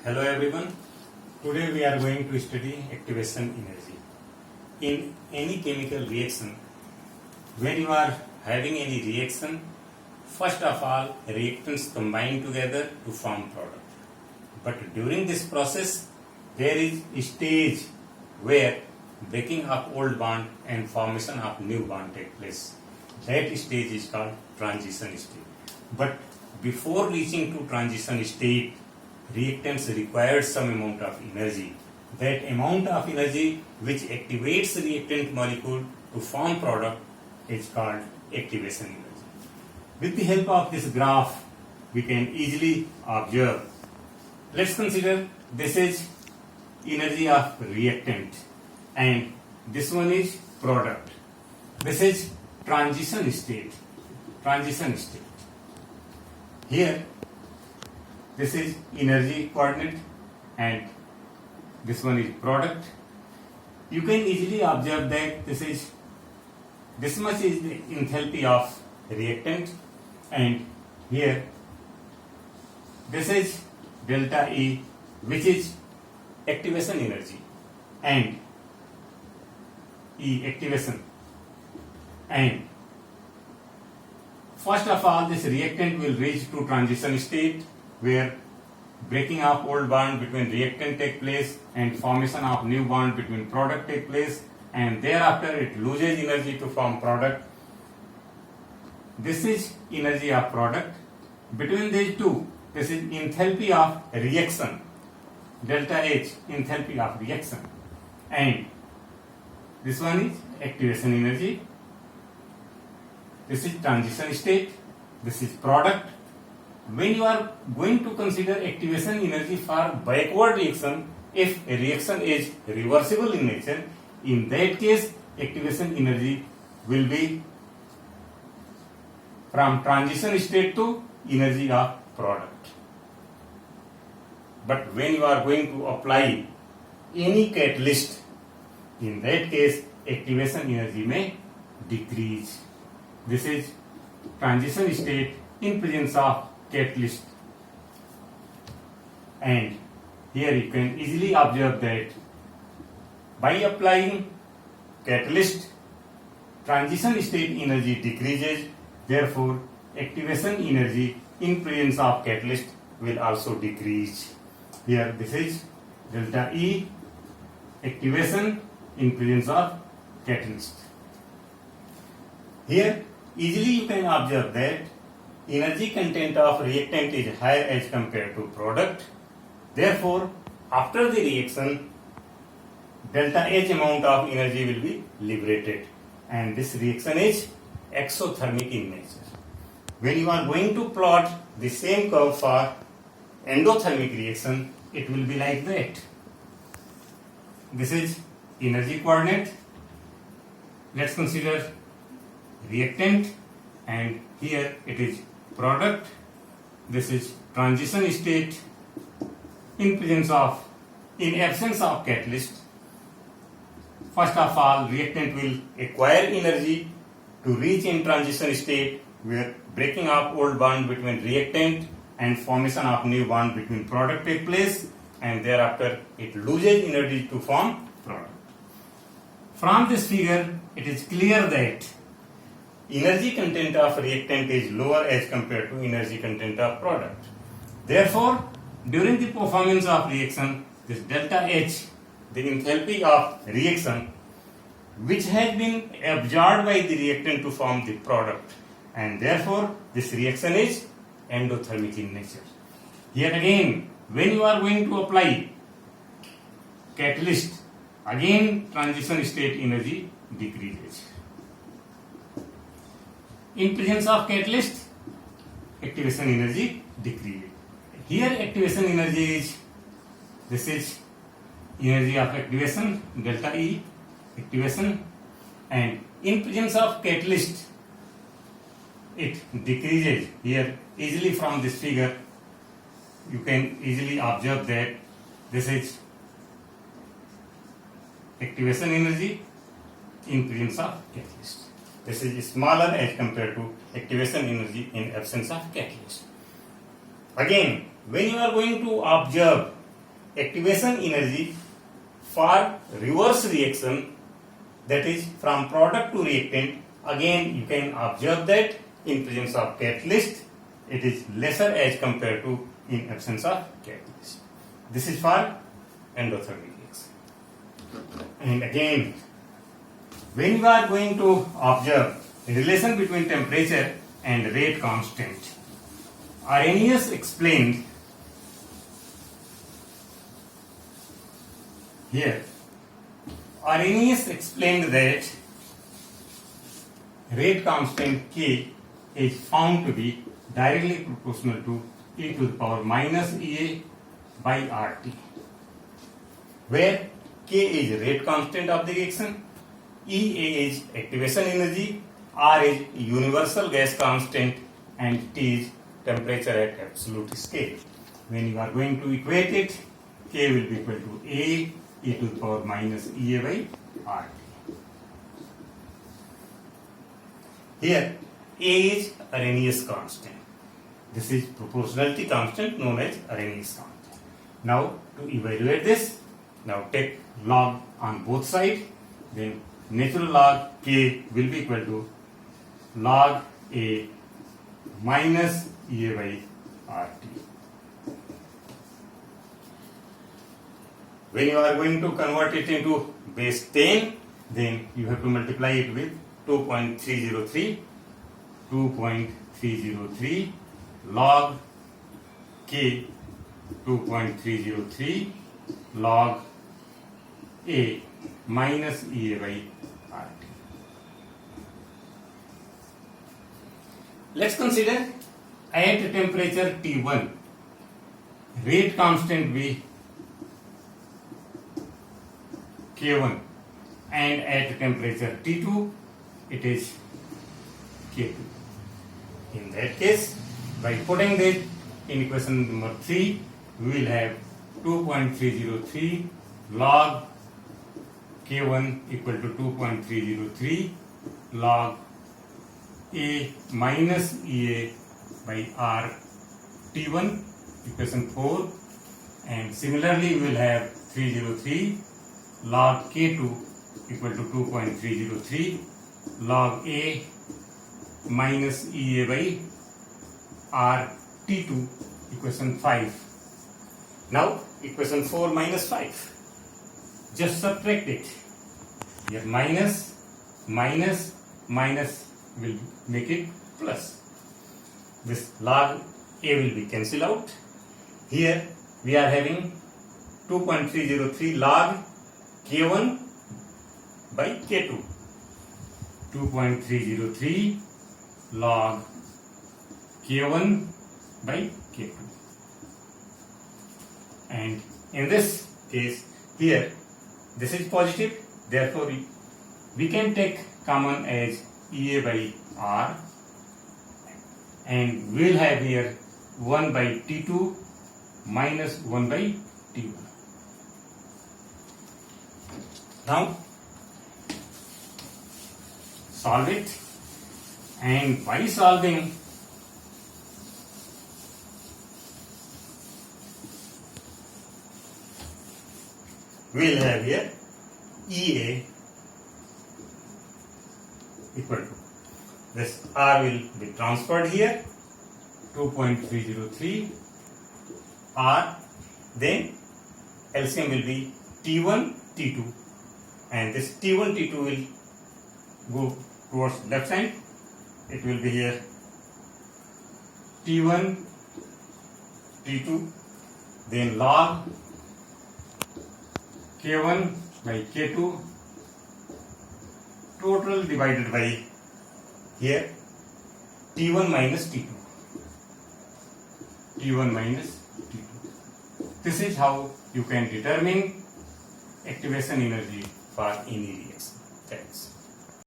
Hello everyone. Today we are going to study activation energy. In any chemical reaction, when you are having any reaction, first of all reactants combine together to form product. But during this process, there is a stage where breaking of old bond and formation of new bond take place. That stage is called transition state. But before reaching to transition state, reactants require some amount of energy. That amount of energy which activates the reactant molecule to form product is called activation energy. With the help of this graph, we can easily observe. Let's consider this is energy of reactant and this one is product. This is transition state. Transition state. Here this is energy coordinate and this one is product. You can easily observe that this much is the enthalpy of reactant and here this is delta E, which is activation energy, and E activation. And first of all this reactant will reach to transition state where breaking of old bond between reactant take place and formation of new bond between product take place, and thereafter it loses energy to form product. This is energy of product. Between these two, this is enthalpy of reaction, delta H, enthalpy of reaction, and this one is activation energy. This is transition state, this is product. When you are going to consider activation energy for backward reaction, if a reaction is reversible in nature, in that case activation energy will be from transition state to energy of product. But when you are going to apply any catalyst, in that case activation energy may decrease. This is transition state in presence of catalyst, and here you can easily observe that by applying catalyst, transition state energy decreases, therefore activation energy in presence of catalyst will also decrease. Here this is delta E, activation in presence of catalyst. Here easily you can observe that energy content of reactant is higher as compared to product. Therefore, after the reaction, delta H amount of energy will be liberated, and this reaction is exothermic in nature. When you are going to plot the same curve for endothermic reaction, it will be like that. This is energy coordinate. Let's consider reactant, and here it is product. This is transition state in absence of catalyst. First of all, reactant will acquire energy to reach in transition state where breaking of old bond between reactant and formation of new bond between product take place, and thereafter it loses energy to form product. From this figure, it is clear that energy content of reactant is lower as compared to energy content of product. Therefore, during the performance of reaction, this delta H, the enthalpy of reaction, which has been absorbed by the reactant to form the product, and therefore this reaction is endothermic in nature. Here again, when you are going to apply catalyst, again transition state energy decreases. In presence of catalyst, activation energy decreases. Here activation energy is, this is energy of activation, delta E, activation, and in presence of catalyst, it decreases. Here easily from this figure, you can easily observe that this is activation energy in presence of catalyst. This is smaller as compared to activation energy in absence of catalyst. Again, when you are going to observe activation energy for reverse reaction, that is from product to reactant, again you can observe that in presence of catalyst it is lesser as compared to in absence of catalyst. This is for endothermic reaction. And again, when you are going to observe the relation between temperature and rate constant, Arrhenius explained here. Arrhenius explained that rate constant K is found to be directly proportional to e to the power minus Ea by RT, where K is rate constant of the reaction, Ea is activation energy, R is universal gas constant, and T is temperature at absolute scale. When you are going to equate it, K will be equal to A e to the power minus Ea by RT. Here, A is Arrhenius constant. This is proportionality constant known as Arrhenius constant. Now, to evaluate this, now take log on both sides, then natural log K will be equal to log A minus Ea by RT. When you are going to convert it into base 10, then you have to multiply it with 2.303. 2.303 log K 2.303 log A minus Ea by RT. Let's consider at temperature T1 rate constant be K1 and at temperature T2 it is K2. In that case, by putting that in equation number 3, we will have 2.303 log K1 equal to 2.303 log A minus Ea by R T1, equation 4, and similarly we will have 303 log K2 equal to 2.303 log A minus Ea by R T2, equation 5. Now equation 4 minus 5. Just subtract it. Here minus will make it plus. This log A will be cancelled out. Here we are having 2.303 log K1 by K2. 2.303 log K1 by K2. And in this case, here this is positive, therefore we can take common as Ea by R, and we will have here 1 by T2 minus 1 by T1. Now solve it, and by solving we will have here Ea equal to this R will be transferred here 2.303 R, then LCM will be T1 T2, and this T1 T2 will go towards left hand. It will be here T1 T2, then log K1 by K2 total divided by here T1 minus T2. T1 minus T2. This is how you can determine activation energy for any reaction. Thanks.